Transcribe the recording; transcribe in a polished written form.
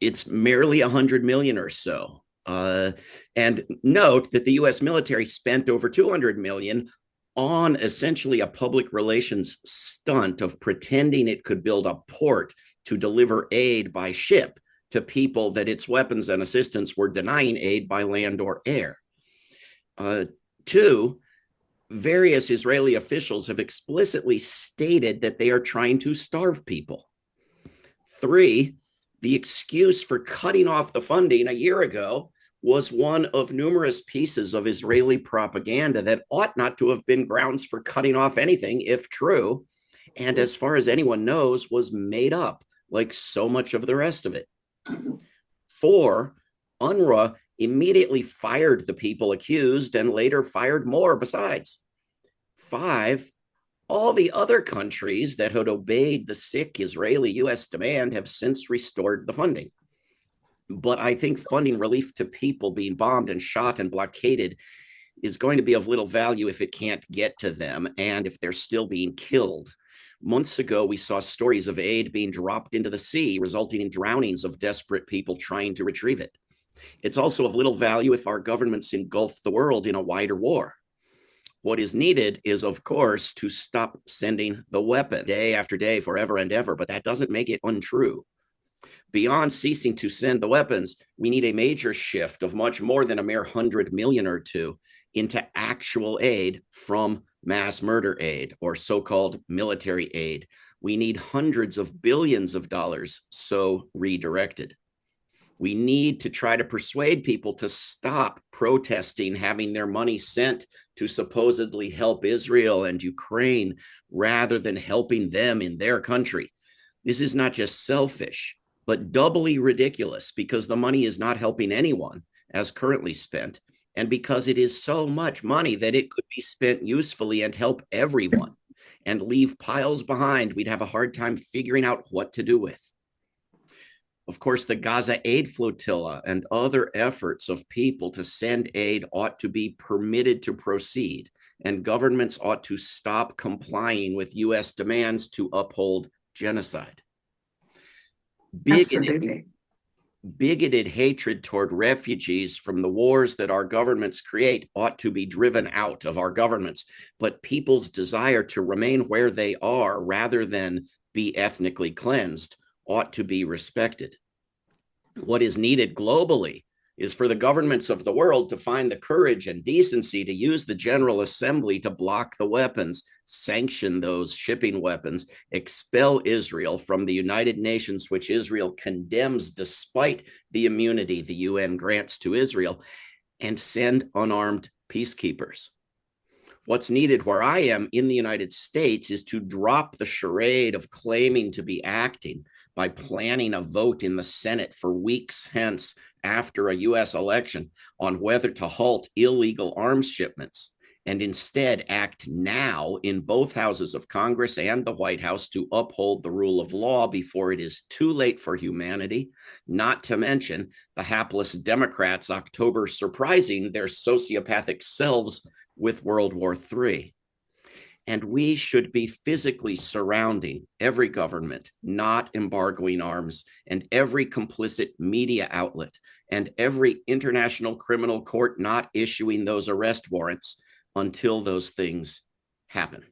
It's merely 100 million or so. And note that the US military spent over 200 million on essentially a public relations stunt of pretending it could build a port to deliver aid by ship to people that its weapons and assistance were denying aid by land or air. Uh, Two, various Israeli officials have explicitly stated that they are trying to starve people. Three, the excuse for cutting off the funding a year ago was one of numerous pieces of Israeli propaganda that ought not to have been grounds for cutting off anything, if true, and as far as anyone knows, was made up, like so much of the rest of it. Four, UNRWA immediately fired the people accused and later fired more besides. Five, all the other countries that had obeyed the sick Israeli US demand have since restored the funding. But I think funding relief to people being bombed and shot and blockaded is going to be of little value if it can't get to them and if they're still being killed. Months ago, we saw stories of aid being dropped into the sea, resulting in drownings of desperate people trying to retrieve it. It's also of little value if our governments engulf the world in a wider war. What is needed is, of course, to stop sending the weapon day after day, forever and ever, but that doesn't make it untrue. Beyond ceasing to send the weapons, we need a major shift of much more than a mere 100 million or two into actual aid from mass murder aid or so-called military aid. We need hundreds of billions of dollars so redirected. We need to try to persuade people to stop protesting having their money sent to supposedly help Israel and Ukraine rather than helping them in their country. This is not just selfish, but doubly ridiculous because the money is not helping anyone as currently spent, and because it is so much money that it could be spent usefully and help everyone and leave piles behind we'd have a hard time figuring out what to do with. Of course, the Gaza aid flotilla and other efforts of people to send aid ought to be permitted to proceed, and governments ought to stop complying with US demands to uphold genocide. Bigoted, Absolutely. bigoted hatred toward refugees from the wars that our governments create ought to be driven out of our governments, but people's desire to remain where they are rather than be ethnically cleansed ought to be respected. What is needed globally is for the governments of the world to find the courage and decency to use the General Assembly to block the weapons, sanction those shipping weapons, expel Israel from the United Nations, which Israel condemns despite the immunity the UN grants to Israel, and send unarmed peacekeepers. What's needed where I am in the United States is to drop the charade of claiming to be acting by planning a vote in the Senate for weeks hence after a US election on whether to halt illegal arms shipments, and instead act now in both houses of Congress and the White House to uphold the rule of law before it is too late for humanity, not to mention the hapless Democrats' October surprising their sociopathic selves with World War III. And we should be physically surrounding every government not embargoing arms, and every complicit media outlet, and every international criminal court not issuing those arrest warrants until those things happen.